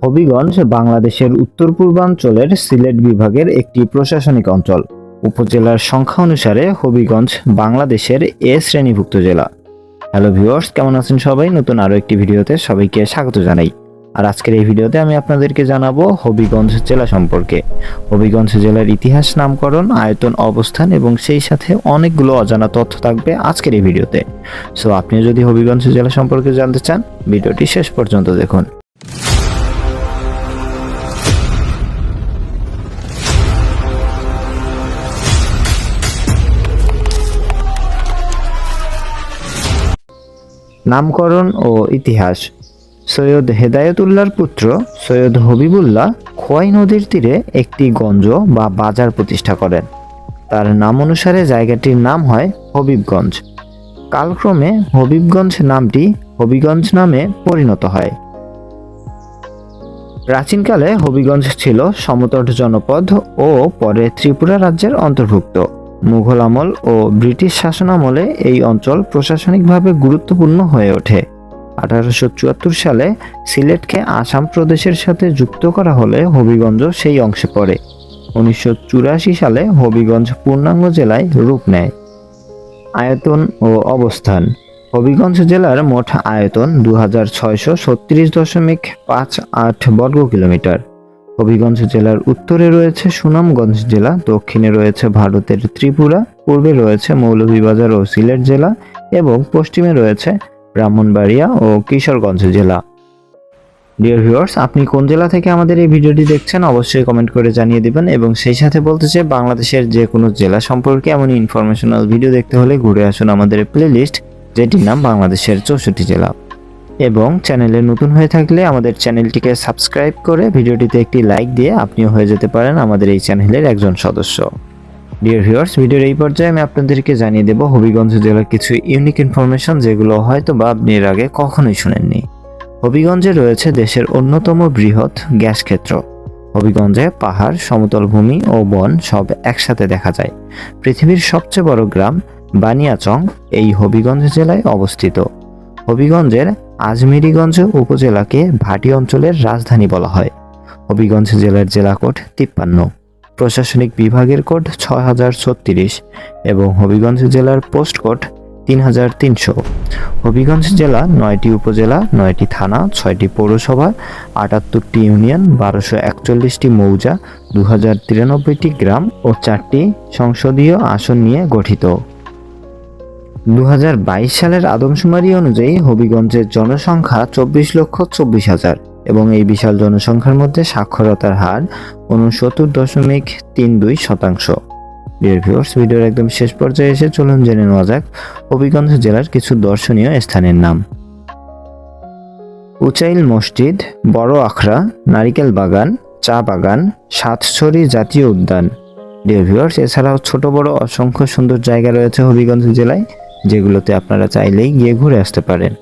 হবিগঞ্জ বাংলাদেশের উত্তর পূর্বাঞ্চলের সিলেট বিভাগের একটি প্রশাসনিক অঞ্চল। উপজেলার সংখ্যা অনুসারে হবিগঞ্জ বাংলাদেশের এ শ্রেণীভুক্ত জেলা। হ্যালো ভিউয়ার্স, কেমন আছেন সবাই? নতুন আরো একটি ভিডিওতে সবাইকে স্বাগত জানাই। আর আজকের এই ভিডিওতে আমি আপনাদেরকে জানাবো হবিগঞ্জ জেলা সম্পর্কে। হবিগঞ্জ জেলার ইতিহাস, নামকরণ, আয়তন, অবস্থান এবং সেই সাথে অনেকগুলো অজানা তথ্য থাকবে আজকের এই ভিডিওতে। সো আপনি যদি হবিগঞ্জ জেলা সম্পর্কে জানতে চান, ভিডিওটি শেষ পর্যন্ত দেখুন। নামকরণ ও ইতিহাস। সৈয়দ হেদায়েতুল্লাহর পুত্র সৈয়দ হবিবুল্লাহ খোয়াই নদীর তীরে একটি গঞ্জ বা বাজার প্রতিষ্ঠা করেন। তার নাম অনুসারে জায়গাটির নাম হয় হবিবগঞ্জ। কালক্রমে হবিবগঞ্জ নামটি হবিগঞ্জ নামে পরিণত হয়। প্রাচীনকালে হবিগঞ্জ ছিল সমতট জনপদ ও পরে ত্রিপুরা রাজ্যের অন্তর্ভুক্ত। মুঘল আমল ও ব্রিটিশ শাসনামলে এই অঞ্চল প্রশাসনিকভাবে গুরুত্বপূর্ণ হয়ে ওঠে। 1874 সালে সিলেটকে আসাম প্রদেশের সাথে যুক্ত করা হলে হবিগঞ্জ সেই অংশে পড়ে। 1984 সালে হবিগঞ্জ পূর্ণাঙ্গ জেলায় রূপ নেয়। আয়তন ও অবস্থান। হবিগঞ্জ জেলার মোট আয়তন 2636.58 বর্গ কিলোমিটার। হবিগঞ্জ জেলার উত্তরে রয়েছে সুনামগঞ্জ জেলা, দক্ষিণে রয়েছে ভারতের ত্রিপুরা, পূর্বে রয়েছে মৌলভীবাজার ও সিলেট জেলা এবং পশ্চিমে রয়েছে ব্রাহ্মণবাড়িয়া ও কিশোরগঞ্জ জেলা। ডিয়ার ভিউয়ার্স, আপনি কোন জেলা থেকে আমাদের এই ভিডিওটি দেখছেন অবশ্যই কমেন্ট করে জানিয়ে দিবেন। এবং সেই সাথে বলতে চাই, বাংলাদেশের যে কোনো জেলা সম্পর্কে এমন ইনফরমেশনাল ভিডিও দেখতে হলে ঘুরে আসুন আমাদের প্লেলিস্ট, যেটির নাম বাংলাদেশের 64 জেলা। এবং চ্যানেলে নতুন হয়ে থাকলে আমাদের চ্যানেলটিকে সাবস্ক্রাইব করে ভিডিওটিতে একটি লাইক দিয়ে আপনিও হয়ে যেতে পারেন আমাদের এই চ্যানেলের একজন সদস্য। ডিয়ার ভিউয়ার্স, ভিডিওর এই পর্যায়ে আমি আপনাদেরকে জানিয়ে দেব হবিগঞ্জ জেলার কিছু ইউনিক ইনফরমেশন, যেগুলো হয়তো বা আপনি এর আগে কখনোই শুনেননি। হবিগঞ্জে রয়েছে দেশের অন্যতম বৃহৎ গ্যাস ক্ষেত্র। হবিগঞ্জে পাহাড়, সমতল ভূমি ও বন সব একসাথে দেখা যায়। পৃথিবীর সবচেয়ে বড় গ্রাম বানিয়াচং এই হবিগঞ্জ জেলায় অবস্থিত। হবিগঞ্জের আজমিরিগঞ্জ উপজেলাকে ভাটি অঞ্চলের রাজধানী বলা হয়। হবিগঞ্জ জেলার জেলা কোড 53, প্রশাসনিক বিভাগের কোড 6036 এবং হবিগঞ্জ জেলার পোস্ট কোড 3300। হবিগঞ্জ জেলা 9টি উপজেলা, 9টি থানা, 6টি পৌরসভা, 78টি ইউনিয়ন, 1241টি মৌজা, 2093টি গ্রাম ও 4টি সংসদীয় আসন নিয়ে গঠিত। 2022 সালের আদমশুমারি অনুযায়ী হবিগঞ্জের জনসংখ্যা 24,24,000 এবং এই বিশাল জনসংখ্যার মধ্যে সাক্ষরতার হার 69.32%। ডিয়ার ভিউয়ার্স, ভিডিওর একদম শেষ পর্যায়ে এসে চলুন জেনে নেওয়া যাক হবিগঞ্জ জেলার কিছু দর্শনীয় স্থানের নাম। উচাইল মসজিদ, বড় আখড়া, নারিকেল বাগান, চা বাগান, সাতছড়ি জাতীয় উদ্যান। ডিয়ার ভিউয়ার্স, এছাড়াও ছোট বড় অসংখ্য সুন্দর জায়গা রয়েছে হবিগঞ্জ জেলায়, যেগুলোতে আপনারা চাইলেই গিয়ে ঘুরে আসতে পারেন।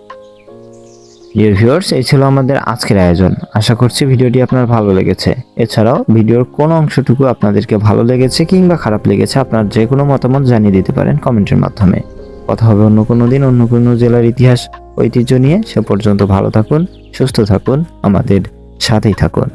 ডিয়ার ভিউয়ার্স, এই ছিল আমাদের আজকের আয়োজন। আশা করছি ভিডিওটি আপনার ভালো লেগেছে। এছাড়াও ভিডিওর কোন অংশটুকু আপনাদেরকে ভালো লেগেছে কিংবা খারাপ লেগেছে, আপনার যে কোনো মতামত জানিয়ে দিতে পারেন কমেন্টের মাধ্যমে। কথা হবে অন্য কোনো দিন অন্য কোনো জেলার ইতিহাস ঐতিহ্য নিয়ে। সে পর্যন্ত ভালো থাকুন, সুস্থ থাকুন, আমাদের সাথেই থাকুন।